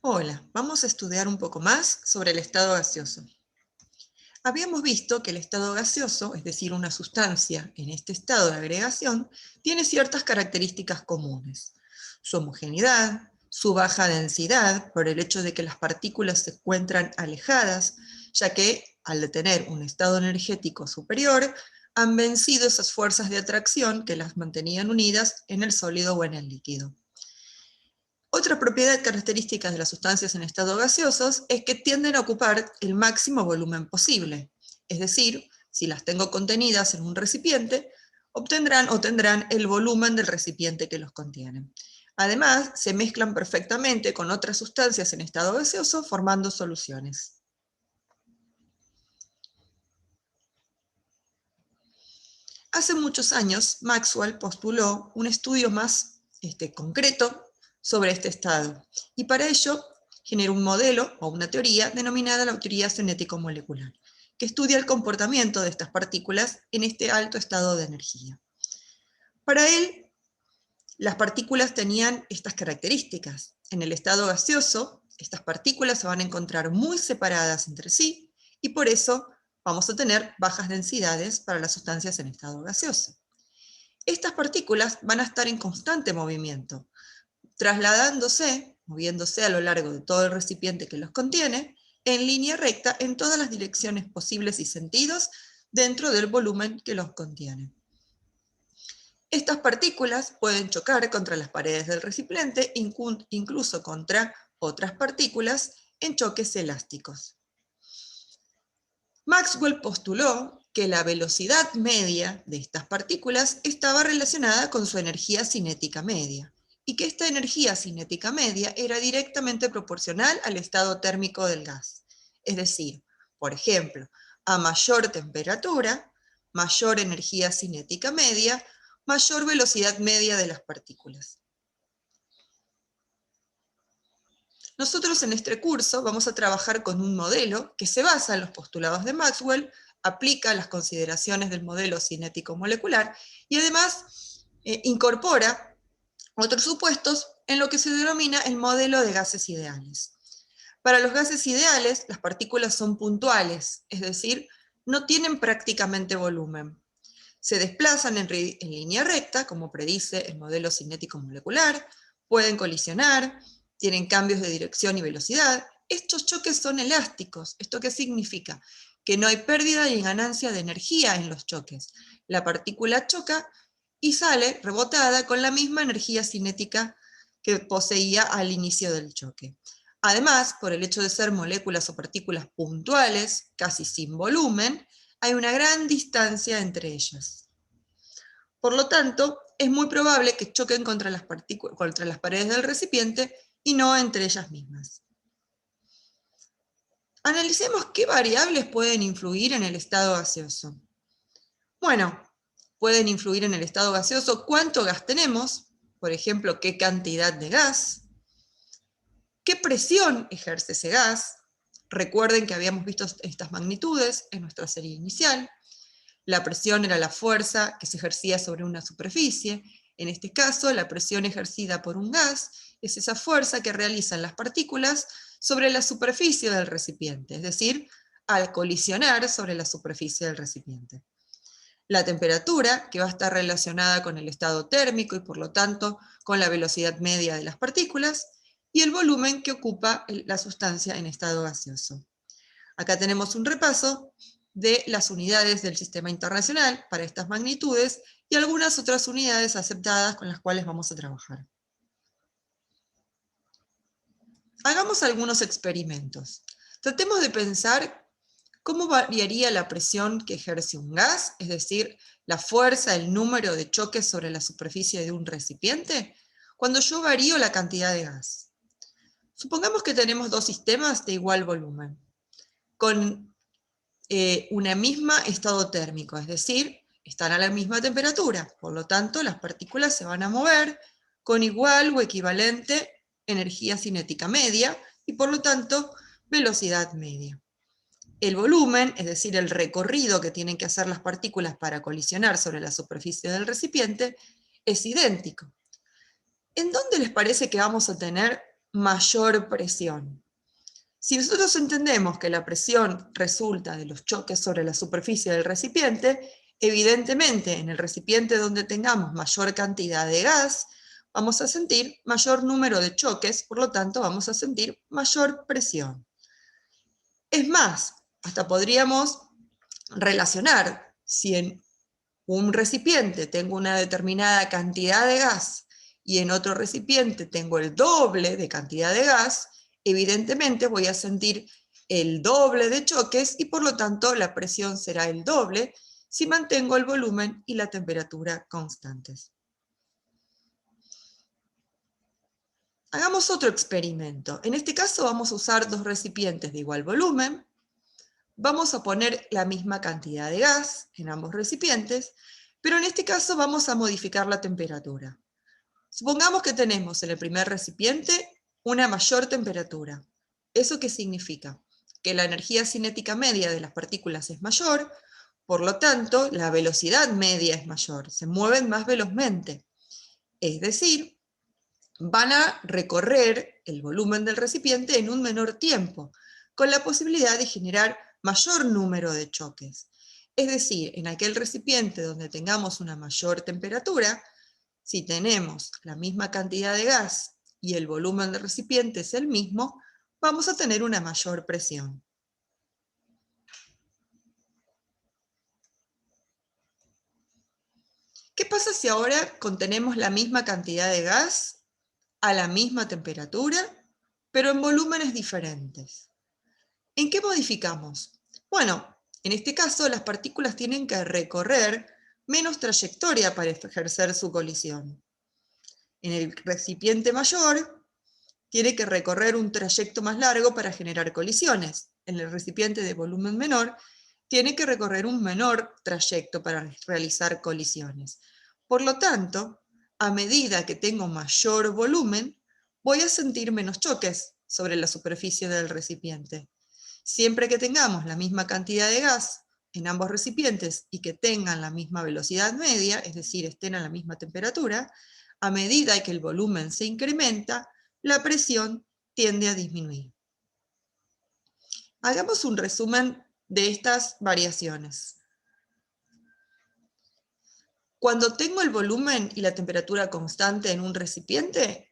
Hola, vamos a estudiar un poco más sobre el estado gaseoso. Habíamos visto que el estado gaseoso, es decir, una sustancia en este estado de agregación, tiene ciertas características comunes. Su homogeneidad, su baja densidad, por el hecho de que las partículas se encuentran alejadas, ya que al tener un estado energético superior, han vencido esas fuerzas de atracción que las mantenían unidas en el sólido o en el líquido. Otra propiedad característica de las sustancias en estado gaseosos es que tienden a ocupar el máximo volumen posible. Es decir, si las tengo contenidas en un recipiente, obtendrán o tendrán el volumen del recipiente que los contiene. Además, se mezclan perfectamente con otras sustancias en estado gaseoso formando soluciones. Hace muchos años, Maxwell postuló un estudio más concreto sobre este estado, y para ello generó un modelo o una teoría denominada la teoría cinético-molecular, que estudia el comportamiento de estas partículas en este alto estado de energía. Para él, las partículas tenían estas características. En el estado gaseoso, estas partículas se van a encontrar muy separadas entre sí, y por eso vamos a tener bajas densidades para las sustancias en estado gaseoso. Estas partículas van a estar en constante movimiento, moviéndose a lo largo de todo el recipiente que los contiene, en línea recta en todas las direcciones posibles y sentidos dentro del volumen que los contiene. Estas partículas pueden chocar contra las paredes del recipiente, incluso contra otras partículas en choques elásticos. Maxwell postuló que la velocidad media de estas partículas estaba relacionada con su energía cinética media, y que esta energía cinética media era directamente proporcional al estado térmico del gas. Es decir, por ejemplo, a mayor temperatura, mayor energía cinética media, mayor velocidad media de las partículas. Nosotros en este curso vamos a trabajar con un modelo que se basa en los postulados de Maxwell, aplica las consideraciones del modelo cinético-molecular y además incorpora otros supuestos en lo que se denomina el modelo de gases ideales. Para los gases ideales, las partículas son puntuales, es decir, no tienen prácticamente volumen. Se desplazan en línea recta, como predice el modelo cinético-molecular, pueden colisionar, tienen cambios de dirección y velocidad. Estos choques son elásticos. ¿Esto qué significa? Que no hay pérdida ni ganancia de energía en los choques. La partícula choca y sale rebotada con la misma energía cinética que poseía al inicio del choque. Además, por el hecho de ser moléculas o partículas puntuales, casi sin volumen, hay una gran distancia entre ellas. Por lo tanto, es muy probable que choquen contra las paredes del recipiente y no entre ellas mismas. Analicemos qué variables pueden influir en el estado gaseoso. Bueno, pueden influir en el estado gaseoso cuánto gas tenemos, por ejemplo, qué cantidad de gas, qué presión ejerce ese gas. Recuerden que habíamos visto estas magnitudes en nuestra serie inicial. La presión era la fuerza que se ejercía sobre una superficie. En este caso, la presión ejercida por un gas es esa fuerza que realizan las partículas sobre la superficie del recipiente, es decir, al colisionar sobre la superficie del recipiente. La temperatura, que va a estar relacionada con el estado térmico y por lo tanto con la velocidad media de las partículas, y el volumen que ocupa la sustancia en estado gaseoso. Acá tenemos un repaso de las unidades del sistema internacional para estas magnitudes y algunas otras unidades aceptadas con las cuales vamos a trabajar. Hagamos algunos experimentos. Tratemos de pensar cómo variaría la presión que ejerce un gas, es decir, la fuerza, el número de choques sobre la superficie de un recipiente, cuando yo varío la cantidad de gas. Supongamos que tenemos dos sistemas de igual volumen, con una misma estado térmico, es decir, están a la misma temperatura, por lo tanto las partículas se van a mover con igual o equivalente energía cinética media y por lo tanto velocidad media. El volumen, es decir, el recorrido que tienen que hacer las partículas para colisionar sobre la superficie del recipiente, es idéntico. ¿En dónde les parece que vamos a tener mayor presión. Si nosotros entendemos que la presión resulta de los choques sobre la superficie del recipiente, evidentemente en el recipiente donde tengamos mayor cantidad de gas, vamos a sentir mayor número de choques, por lo tanto vamos a sentir mayor presión. Es más, hasta podríamos relacionar si en un recipiente tengo una determinada cantidad de gas y en otro recipiente tengo el doble de cantidad de gas, evidentemente voy a sentir el doble de choques y por lo tanto la presión será el doble si mantengo el volumen y la temperatura constantes. Hagamos otro experimento. En este caso vamos a usar dos recipientes de igual volumen. Vamos a poner la misma cantidad de gas en ambos recipientes, pero en este caso vamos a modificar la temperatura. Supongamos que tenemos en el primer recipiente una mayor temperatura. ¿Eso qué significa? Que la energía cinética media de las partículas es mayor, por lo tanto, la velocidad media es mayor, se mueven más velozmente. Es decir, van a recorrer el volumen del recipiente en un menor tiempo, con la posibilidad de generar mayor número de choques. Es decir, en aquel recipiente donde tengamos una mayor temperatura, si tenemos la misma cantidad de gas y el volumen del recipiente es el mismo, vamos a tener una mayor presión. ¿Qué pasa si ahora contenemos la misma cantidad de gas a la misma temperatura, pero en volúmenes diferentes? ¿En qué modificamos? Bueno, en este caso las partículas tienen que recorrer menos trayectoria para ejercer su colisión. En el recipiente mayor tiene que recorrer un trayecto más largo para generar colisiones. En el recipiente de volumen menor tiene que recorrer un menor trayecto para realizar colisiones. Por lo tanto, a medida que tengo mayor volumen, voy a sentir menos choques sobre la superficie del recipiente. Siempre que tengamos la misma cantidad de gas en ambos recipientes y que tengan la misma velocidad media, es decir, estén a la misma temperatura, a medida que el volumen se incrementa, la presión tiende a disminuir. Hagamos un resumen de estas variaciones. Cuando tengo el volumen y la temperatura constante en un recipiente,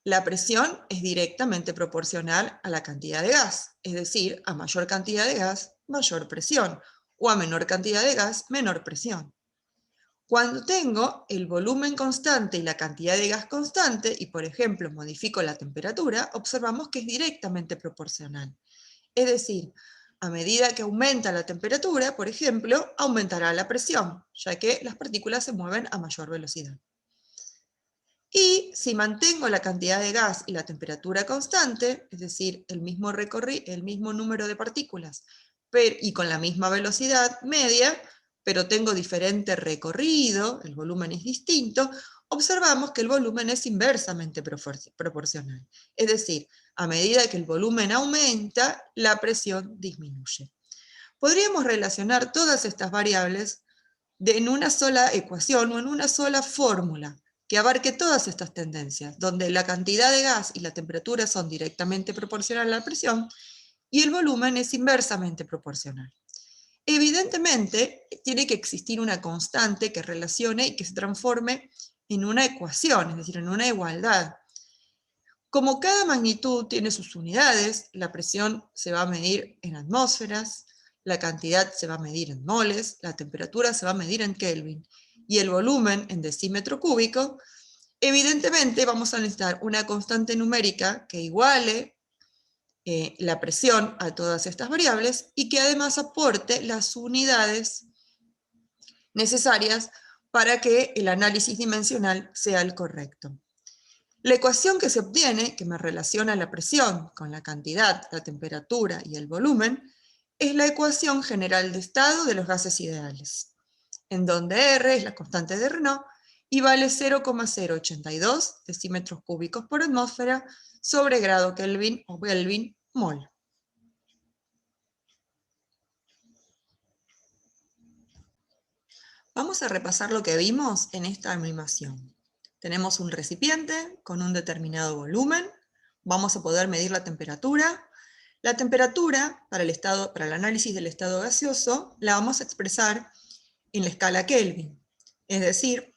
la presión es directamente proporcional a la cantidad de gas, es decir, a mayor cantidad de gas, mayor presión, o a menor cantidad de gas, menor presión. Cuando tengo el volumen constante y la cantidad de gas constante, y por ejemplo modifico la temperatura, observamos que es directamente proporcional. Es decir, a medida que aumenta la temperatura, por ejemplo, aumentará la presión, ya que las partículas se mueven a mayor velocidad. Y si mantengo la cantidad de gas y la temperatura constante, es decir, el mismo número de partículas, y con la misma velocidad media, pero tengo diferente recorrido, el volumen es distinto, observamos que el volumen es inversamente proporcional. Es decir, a medida que el volumen aumenta, la presión disminuye. Podríamos relacionar todas estas variables en una sola ecuación o en una sola fórmula que abarque todas estas tendencias, donde la cantidad de gas y la temperatura son directamente proporcionales a la presión y el volumen es inversamente proporcional. Evidentemente, tiene que existir una constante que relacione y que se transforme en una ecuación, es decir, en una igualdad. Como cada magnitud tiene sus unidades, la presión se va a medir en atmósferas, la cantidad se va a medir en moles, la temperatura se va a medir en Kelvin y el volumen en decímetro cúbico, evidentemente vamos a necesitar una constante numérica que iguale la presión a todas estas variables y que además aporte las unidades necesarias para que el análisis dimensional sea el correcto. La ecuación que se obtiene, que me relaciona la presión con la cantidad, la temperatura y el volumen, es la ecuación general de estado de los gases ideales, en donde R es la constante de Renault y vale 0,082 decímetros cúbicos por atmósfera sobre grado Kelvin o Kelvin mol. Vamos a repasar lo que vimos en esta animación. Tenemos un recipiente con un determinado volumen, vamos a poder medir la temperatura. La temperatura, para el análisis del estado gaseoso, la vamos a expresar en la escala Kelvin, es decir,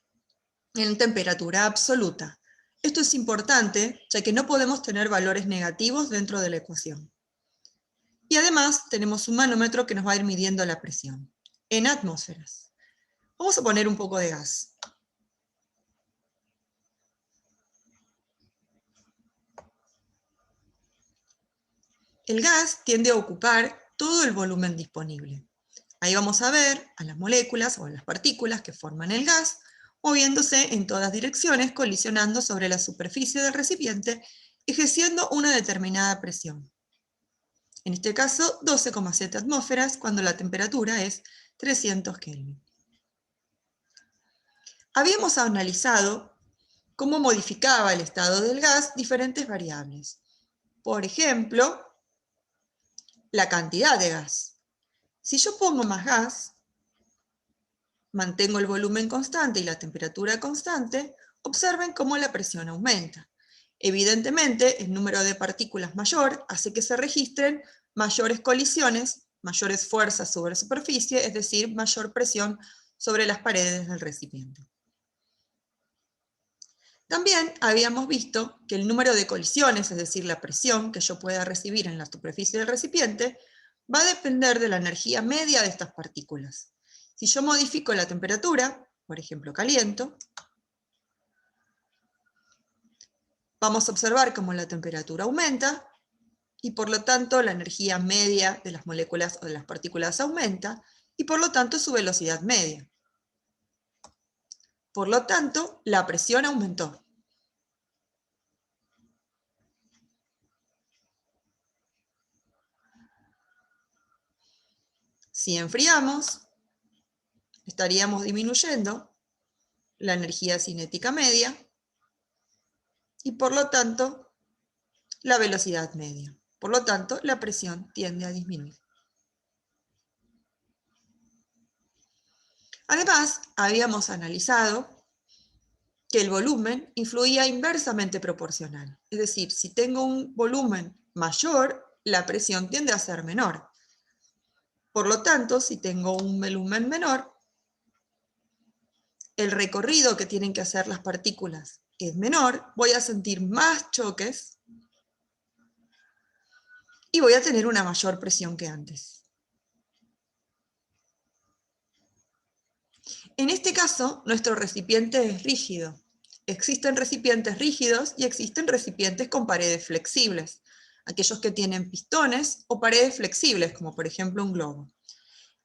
en temperatura absoluta. Esto es importante, ya que no podemos tener valores negativos dentro de la ecuación. Y además tenemos un manómetro que nos va a ir midiendo la presión en atmósferas. Vamos a poner un poco de gas. El gas tiende a ocupar todo el volumen disponible. Ahí vamos a ver a las moléculas o a las partículas que forman el gas, moviéndose en todas direcciones, colisionando sobre la superficie del recipiente, ejerciendo una determinada presión. En este caso, 12,7 atmósferas, cuando la temperatura es 300 Kelvin. Habíamos analizado cómo modificaba el estado del gas diferentes variables. Por ejemplo, la cantidad de gas. Si yo pongo más gas, mantengo el volumen constante y la temperatura constante, observen cómo la presión aumenta. Evidentemente, el número de partículas mayor hace que se registren mayores colisiones, mayores fuerzas sobre superficie, es decir, mayor presión sobre las paredes del recipiente. También habíamos visto que el número de colisiones, es decir, la presión que yo pueda recibir en la superficie del recipiente, va a depender de la energía media de estas partículas. Si yo modifico la temperatura, por ejemplo, caliento, vamos a observar cómo la temperatura aumenta y por lo tanto la energía media de las moléculas o de las partículas aumenta y por lo tanto su velocidad media. Por lo tanto, la presión aumentó. Si enfriamos, estaríamos disminuyendo la energía cinética media y por lo tanto la velocidad media. Por lo tanto, la presión tiende a disminuir. Además, habíamos analizado que el volumen influía inversamente proporcional. Es decir, si tengo un volumen mayor, la presión tiende a ser menor. Por lo tanto, si tengo un volumen menor, el recorrido que tienen que hacer las partículas es menor, voy a sentir más choques y voy a tener una mayor presión que antes. En este caso, nuestro recipiente es rígido. Existen recipientes rígidos y existen recipientes con paredes flexibles, aquellos que tienen pistones o paredes flexibles, como por ejemplo un globo.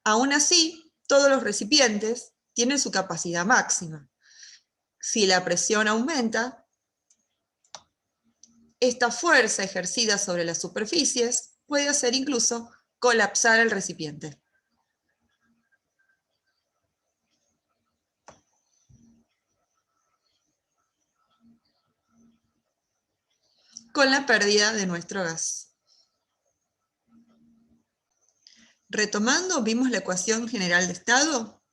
Aún así, todos los recipientes tienen su capacidad máxima. Si la presión aumenta, esta fuerza ejercida sobre las superficies puede hacer incluso colapsar el recipiente. Con la pérdida de nuestro gas. Retomando, vimos la ecuación general de estado,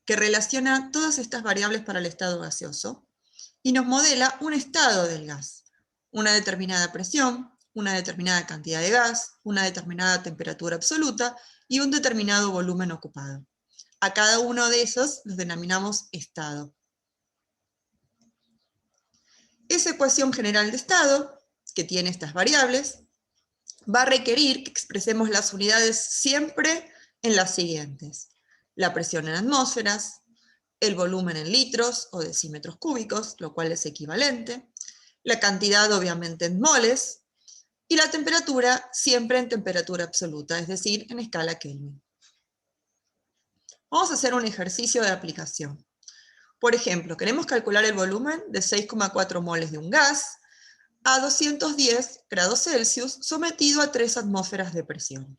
que relaciona todas estas variables para el estado gaseoso, y nos modela un estado del gas, una determinada presión, una determinada cantidad de gas, una determinada temperatura absoluta y un determinado volumen ocupado. A cada uno de esos los denominamos estado. Esa ecuación general de estado, que tiene estas variables, va a requerir que expresemos las unidades siempre en las siguientes: la presión en atmósferas, el volumen en litros o decímetros cúbicos, lo cual es equivalente, la cantidad obviamente en moles, y la temperatura siempre en temperatura absoluta, es decir, en escala Kelvin. Vamos a hacer un ejercicio de aplicación. Por ejemplo, queremos calcular el volumen de 6,4 moles de un gas a 210 grados Celsius sometido a 3 atmósferas de presión.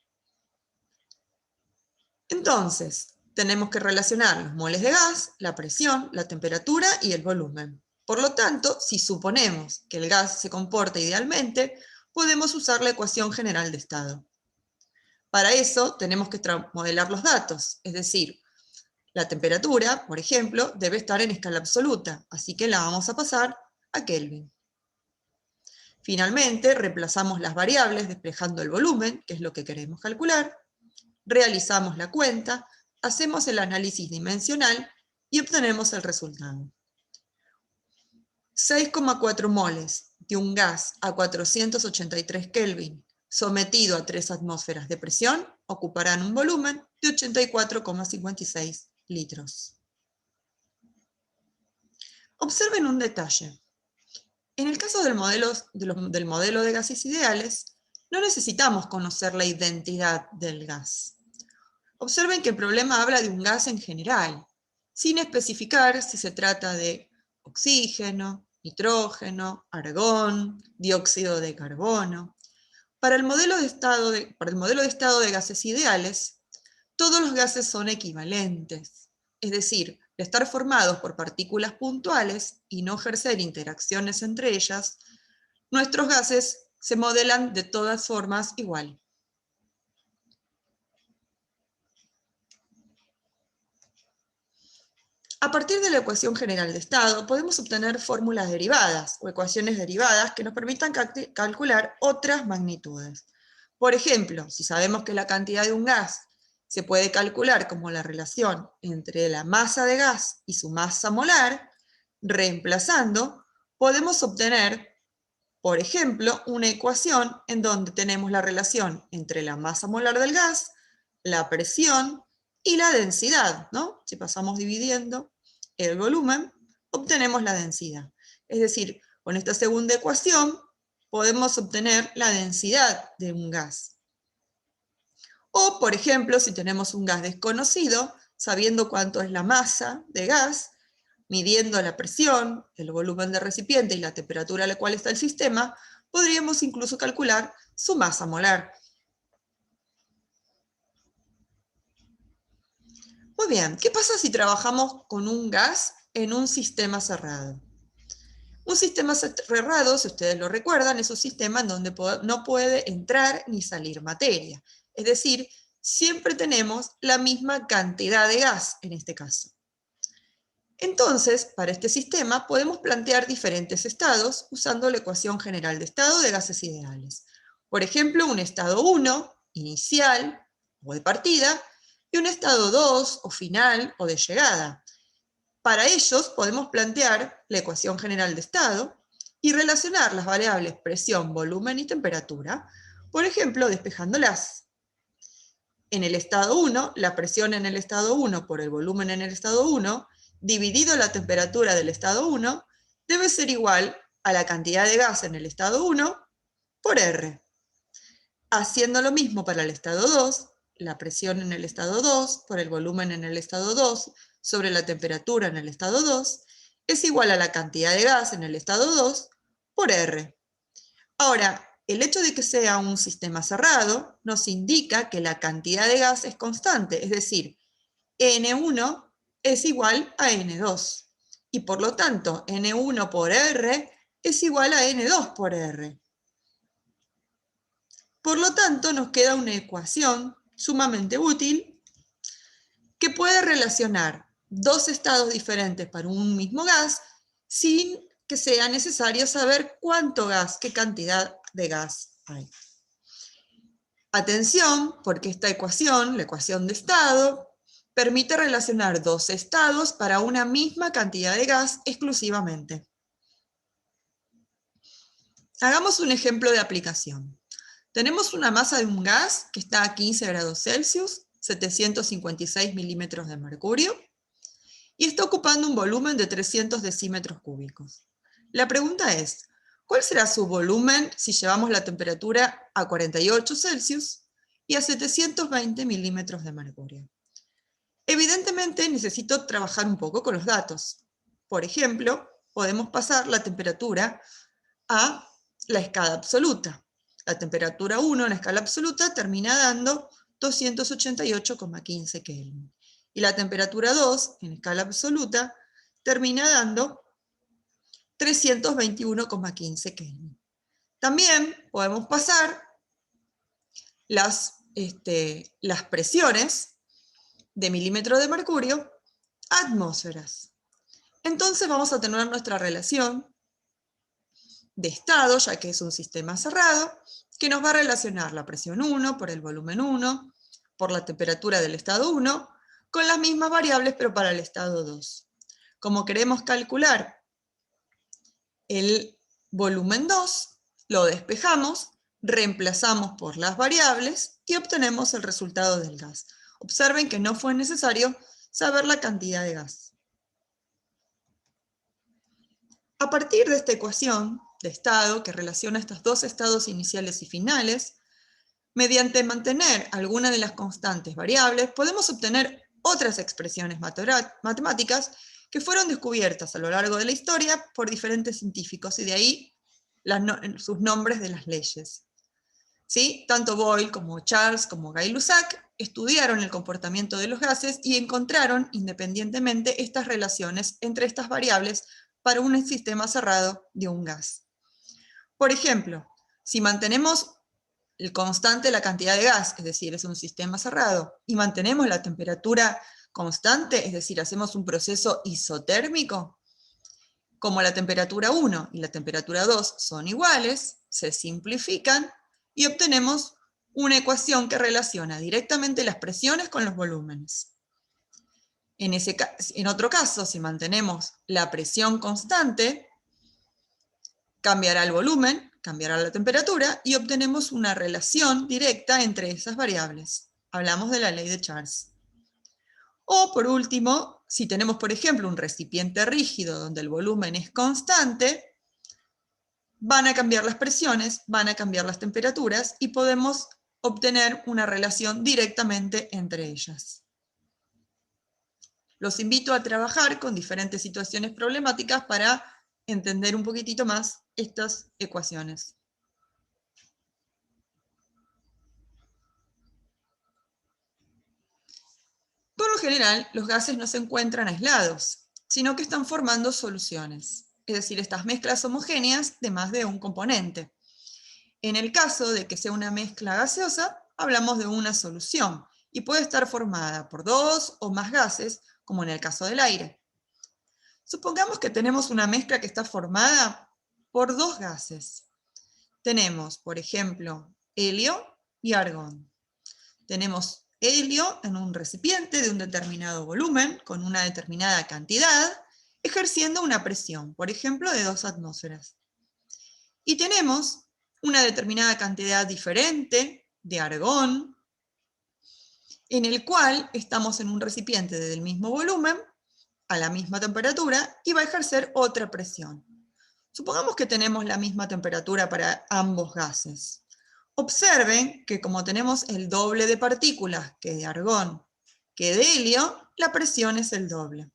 Entonces, tenemos que relacionar los moles de gas, la presión, la temperatura y el volumen. Por lo tanto, si suponemos que el gas se comporta idealmente, podemos usar la ecuación general de estado. Para eso tenemos que modelar los datos, es decir, la temperatura, por ejemplo, debe estar en escala absoluta, así que la vamos a pasar a Kelvin. Finalmente, reemplazamos las variables despejando el volumen, que es lo que queremos calcular, realizamos la cuenta, hacemos el análisis dimensional y obtenemos el resultado. 6,4 moles de un gas a 483 Kelvin sometido a 3 atmósferas de presión ocuparán un volumen de 84,56 litros. Observen un detalle. En el caso del modelo de gases ideales, no necesitamos conocer la identidad del gas. Observen que el problema habla de un gas en general, sin especificar si se trata de oxígeno, nitrógeno, argón, dióxido de carbono. Para el modelo de estado de gases ideales, todos los gases son equivalentes, es decir, de estar formados por partículas puntuales y no ejercer interacciones entre ellas, nuestros gases se modelan de todas formas igual. A partir de la ecuación general de estado, podemos obtener fórmulas derivadas o ecuaciones derivadas que nos permitan calcular otras magnitudes. Por ejemplo, si sabemos que la cantidad de un gas se puede calcular como la relación entre la masa de gas y su masa molar, reemplazando, podemos obtener, por ejemplo, una ecuación en donde tenemos la relación entre la masa molar del gas, la presión y la densidad, ¿no? Si pasamos dividiendo el volumen, obtenemos la densidad. Es decir, con esta segunda ecuación podemos obtener la densidad de un gas. O, por ejemplo, si tenemos un gas desconocido, sabiendo cuánto es la masa de gas, midiendo la presión, el volumen del recipiente y la temperatura a la cual está el sistema, podríamos incluso calcular su masa molar. Muy bien, ¿qué pasa si trabajamos con un gas en un sistema cerrado? Un sistema cerrado, si ustedes lo recuerdan, es un sistema en donde no puede entrar ni salir materia. Es decir, siempre tenemos la misma cantidad de gas en este caso. Entonces, para este sistema podemos plantear diferentes estados usando la ecuación general de estado de gases ideales. Por ejemplo, un estado 1, inicial o de partida, y un estado 2, o final o de llegada. Para ellos podemos plantear la ecuación general de estado y relacionar las variables presión, volumen y temperatura, por ejemplo, despejándolas. En el estado 1, la presión en el estado 1 por el volumen en el estado 1, dividido la temperatura del estado 1, debe ser igual a la cantidad de gas en el estado 1 por R. Haciendo lo mismo para el estado 2, la presión en el estado 2 por el volumen en el estado 2 sobre la temperatura en el estado 2 es igual a la cantidad de gas en el estado 2 por R. Ahora, el hecho de que sea un sistema cerrado nos indica que la cantidad de gas es constante, es decir, N1 es igual a N2. Y por lo tanto, N1 por R es igual a N2 por R. Por lo tanto, nos queda una ecuación sumamente útil que puede relacionar dos estados diferentes para un mismo gas sin que sea necesario saber cuánto gas, qué cantidad de gas hay. Atención, porque esta ecuación, la ecuación de estado, permite relacionar dos estados para una misma cantidad de gas exclusivamente. Hagamos un ejemplo de aplicación. Tenemos una masa de un gas que está a 15 grados Celsius, 756 milímetros de mercurio, y está ocupando un volumen de 300 decímetros cúbicos. La pregunta es, ¿cuál será su volumen si llevamos la temperatura a 48 Celsius y a 720 milímetros de mercurio? Evidentemente necesito trabajar un poco con los datos. Por ejemplo, podemos pasar la temperatura a la escala absoluta. La temperatura 1 en la escala absoluta termina dando 288,15 Kelvin. Y la temperatura 2 en escala absoluta termina dando 321,15 Kelvin. También podemos pasar las presiones de milímetros de mercurio a atmósferas. Entonces vamos a tener nuestra relación de estado, ya que es un sistema cerrado, que nos va a relacionar la presión 1 por el volumen 1, por la temperatura del estado 1, con las mismas variables, pero para el estado 2. Como queremos calcular el volumen 2, lo despejamos, reemplazamos por las variables y obtenemos el resultado del gas. Observen que no fue necesario saber la cantidad de gas. A partir de esta ecuación de estado que relaciona estos dos estados iniciales y finales, mediante mantener alguna de las constantes variables, podemos obtener otras expresiones matemáticas que fueron descubiertas a lo largo de la historia por diferentes científicos, y de ahí sus nombres de las leyes. ¿Sí? Tanto Boyle como Charles como Gay-Lussac estudiaron el comportamiento de los gases y encontraron independientemente estas relaciones entre estas variables para un sistema cerrado de un gas. Por ejemplo, si mantenemos el constante la cantidad de gas, es decir, es un sistema cerrado, y mantenemos la temperatura constante, es decir, hacemos un proceso isotérmico, como la temperatura 1 y la temperatura 2 son iguales, se simplifican y obtenemos una ecuación que relaciona directamente las presiones con los volúmenes. En otro caso, si mantenemos la presión constante, cambiará el volumen, cambiará la temperatura y obtenemos una relación directa entre esas variables. Hablamos de la ley de Charles. O por último, si tenemos por ejemplo un recipiente rígido donde el volumen es constante, van a cambiar las presiones, van a cambiar las temperaturas y podemos obtener una relación directamente entre ellas. Los invito a trabajar con diferentes situaciones problemáticas para entender un poquitito más estas ecuaciones. Por lo general, los gases no se encuentran aislados, sino que están formando soluciones, es decir, estas mezclas homogéneas de más de un componente. En el caso de que sea una mezcla gaseosa, hablamos de una solución, y puede estar formada por dos o más gases, como en el caso del aire. Supongamos que tenemos una mezcla que está formada por dos gases. Tenemos, por ejemplo, helio y argón. Tenemos helio en un recipiente de un determinado volumen, con una determinada cantidad, ejerciendo una presión, por ejemplo, de 2 atmósferas. Y tenemos una determinada cantidad diferente de argón, en el cual estamos en un recipiente del mismo volumen, a la misma temperatura, y va a ejercer otra presión. Supongamos que tenemos la misma temperatura para ambos gases. Observen que como tenemos el doble de partículas que de argón que de helio, la presión es el doble.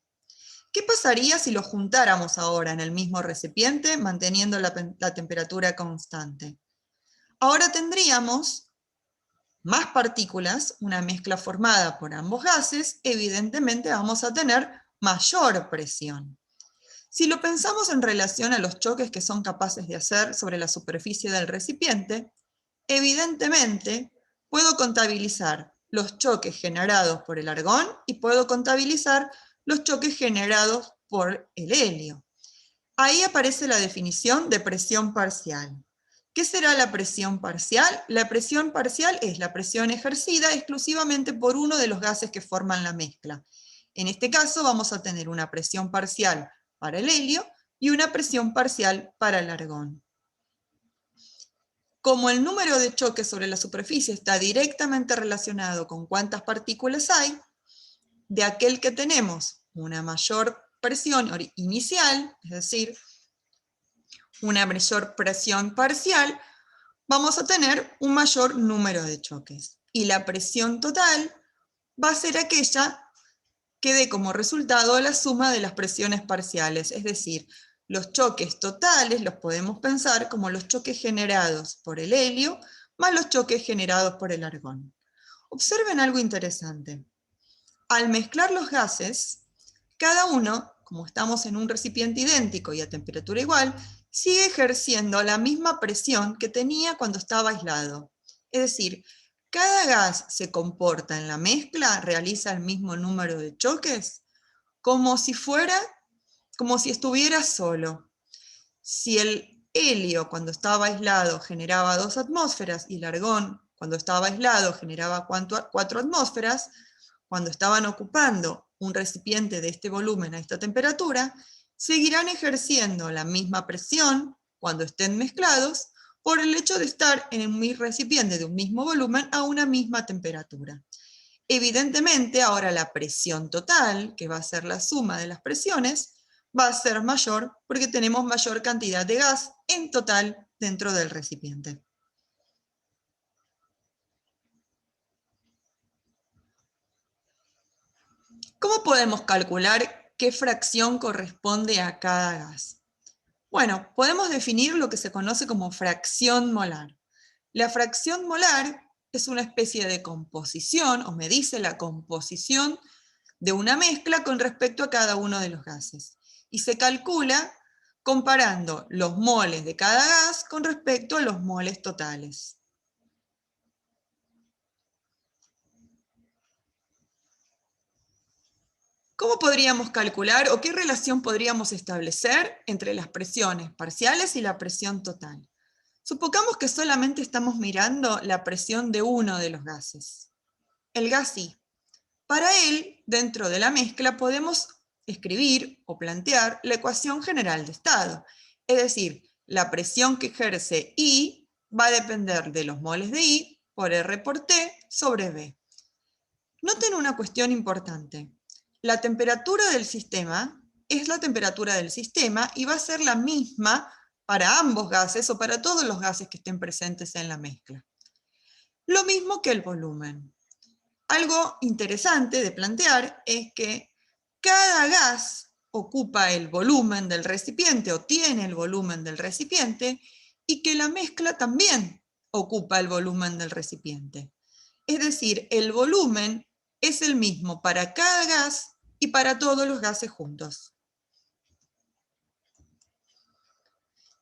¿Qué pasaría si los juntáramos ahora en el mismo recipiente manteniendo la temperatura constante? Ahora tendríamos más partículas, una mezcla formada por ambos gases, evidentemente vamos a tener mayor presión. Si lo pensamos en relación a los choques que son capaces de hacer sobre la superficie del recipiente, evidentemente puedo contabilizar los choques generados por el argón y puedo contabilizar los choques generados por el helio. Ahí aparece la definición de presión parcial. ¿Qué será la presión parcial? La presión parcial es la presión ejercida exclusivamente por uno de los gases que forman la mezcla. En este caso vamos a tener una presión parcial para el helio y una presión parcial para el argón. Como el número de choques sobre la superficie está directamente relacionado con cuántas partículas hay, de aquel que tenemos una mayor presión inicial, es decir, una mayor presión parcial, vamos a tener un mayor número de choques. Y la presión total va a ser aquella que dé como resultado la suma de las presiones parciales, es decir, los choques totales los podemos pensar como los choques generados por el helio más los choques generados por el argón. Observen algo interesante. Al mezclar los gases, cada uno, como estamos en un recipiente idéntico y a temperatura igual, sigue ejerciendo la misma presión que tenía cuando estaba aislado. Es decir, cada gas se comporta en la mezcla, realiza el mismo número de choques, como si estuviera solo. Si el helio cuando estaba aislado generaba 2 atmósferas y el argón cuando estaba aislado generaba 4 atmósferas, cuando estaban ocupando un recipiente de este volumen a esta temperatura, seguirán ejerciendo la misma presión cuando estén mezclados por el hecho de estar en un recipiente de un mismo volumen a una misma temperatura. Evidentemente, ahora la presión total, que va a ser la suma de las presiones, va a ser mayor porque tenemos mayor cantidad de gas en total dentro del recipiente. ¿Cómo podemos calcular qué fracción corresponde a cada gas? Bueno, podemos definir lo que se conoce como fracción molar. La fracción molar es una especie de composición, o me dice la composición de una mezcla con respecto a cada uno de los gases. Y se calcula comparando los moles de cada gas con respecto a los moles totales. ¿Cómo podríamos calcular o qué relación podríamos establecer entre las presiones parciales y la presión total? Supongamos que solamente estamos mirando la presión de uno de los gases, el gas I. Para él, dentro de la mezcla, podemos escribir o plantear la ecuación general de estado. Es decir, la presión que ejerce I va a depender de los moles de I por R por T sobre B. Noten una cuestión importante. La temperatura del sistema es la temperatura del sistema y va a ser la misma para ambos gases o para todos los gases que estén presentes en la mezcla. Lo mismo que el volumen. Algo interesante de plantear es que cada gas ocupa el volumen del recipiente o tiene el volumen del recipiente y que la mezcla también ocupa el volumen del recipiente. Es decir, el volumen es el mismo para cada gas y para todos los gases juntos.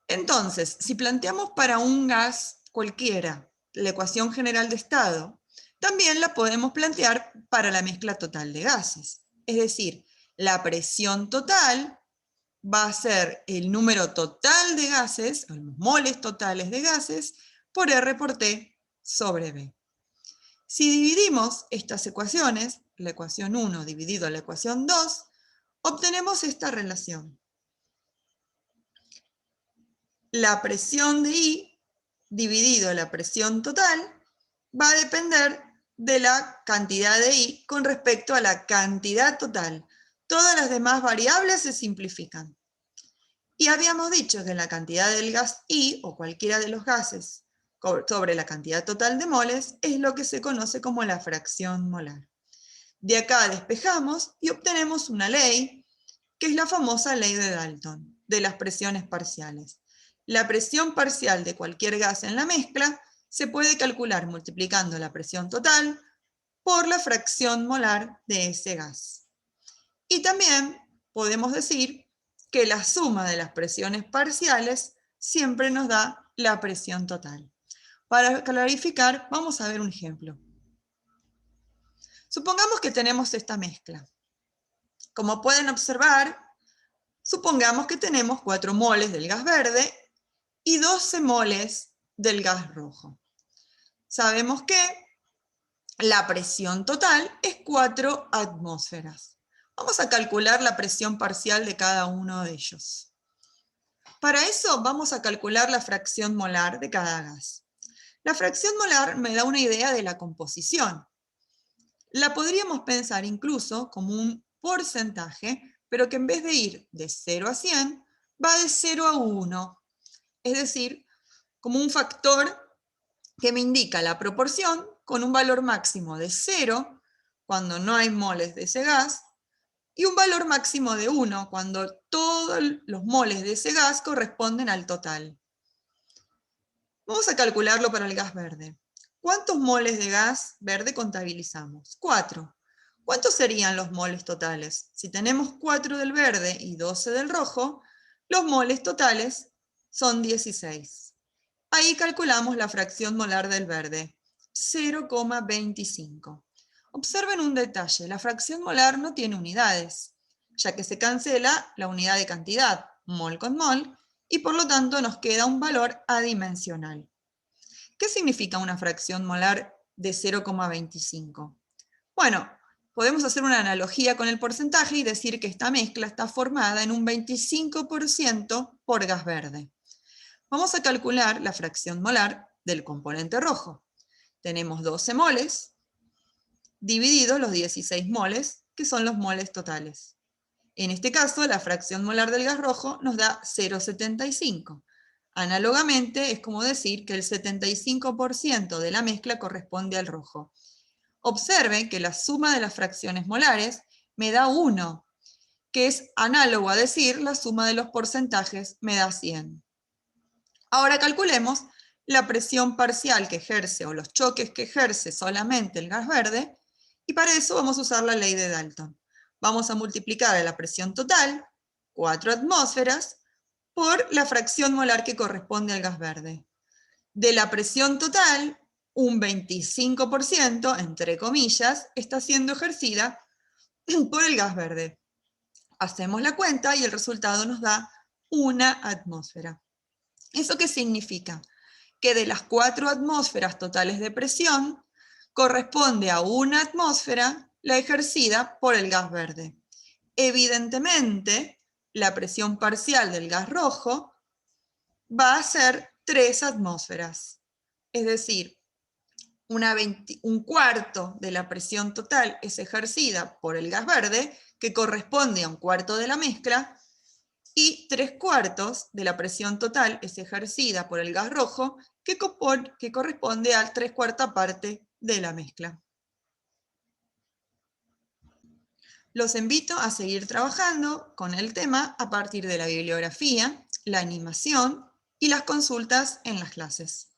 Entonces, si planteamos para un gas cualquiera la ecuación general de estado, también la podemos plantear para la mezcla total de gases. Es decir, la presión total va a ser el número total de gases, los moles totales de gases, por R por T sobre B. Si dividimos estas ecuaciones, la ecuación 1 dividido a la ecuación 2, obtenemos esta relación. La presión de I dividido la presión total va a depender de la cantidad de I con respecto a la cantidad total. Todas las demás variables se simplifican. Y habíamos dicho que la cantidad del gas I, o cualquiera de los gases, sobre la cantidad total de moles, es lo que se conoce como la fracción molar. De acá despejamos y obtenemos una ley, que es la famosa ley de Dalton, de las presiones parciales. La presión parcial de cualquier gas en la mezcla se puede calcular multiplicando la presión total por la fracción molar de ese gas. Y también podemos decir que la suma de las presiones parciales siempre nos da la presión total. Para clarificar, vamos a ver un ejemplo. Supongamos que tenemos esta mezcla. Como pueden observar, supongamos que tenemos 4 moles del gas verde y 12 moles del gas rojo. Sabemos que la presión total es 4 atmósferas. Vamos a calcular la presión parcial de cada uno de ellos. Para eso vamos a calcular la fracción molar de cada gas. La fracción molar me da una idea de la composición. La podríamos pensar incluso como un porcentaje, pero que en vez de ir de 0 a 100, va de 0 a 1. Es decir, como un factor que me indica la proporción con un valor máximo de 0 cuando no hay moles de ese gas y un valor máximo de 1 cuando todos los moles de ese gas corresponden al total. Vamos a calcularlo para el gas verde. ¿Cuántos moles de gas verde contabilizamos? 4. ¿Cuántos serían los moles totales? Si tenemos 4 del verde y 12 del rojo, los moles totales son 16. Ahí calculamos la fracción molar del verde, 0,25. Observen un detalle, la fracción molar no tiene unidades, ya que se cancela la unidad de cantidad, mol con mol, y por lo tanto nos queda un valor adimensional. ¿Qué significa una fracción molar de 0,25? Bueno, podemos hacer una analogía con el porcentaje y decir que esta mezcla está formada en un 25% por gas verde. Vamos a calcular la fracción molar del componente rojo. Tenemos 12 moles divididos los 16 moles, que son los moles totales. En este caso, la fracción molar del gas rojo nos da 0,75. Análogamente, es como decir que el 75% de la mezcla corresponde al rojo. Observen que la suma de las fracciones molares me da 1, que es análogo a decir la suma de los porcentajes me da 100. Ahora calculemos la presión parcial que ejerce o los choques que ejerce solamente el gas verde, y para eso vamos a usar la ley de Dalton. Vamos a multiplicar a la presión total, 4 atmósferas, por la fracción molar que corresponde al gas verde. De la presión total, un 25%, entre comillas, está siendo ejercida por el gas verde. Hacemos la cuenta y el resultado nos da 1 atmósfera. ¿Eso qué significa? Que de las 4 atmósferas totales de presión, corresponde a 1 atmósfera la ejercida por el gas verde. Evidentemente, la presión parcial del gas rojo va a ser 3 atmósferas. Es decir, un cuarto de la presión total es ejercida por el gas verde, que corresponde a un cuarto de la mezcla, y 3/4 de la presión total es ejercida por el gas rojo, que corresponde a 3/4 parte de la mezcla. Los invito a seguir trabajando con el tema a partir de la bibliografía, la animación y las consultas en las clases.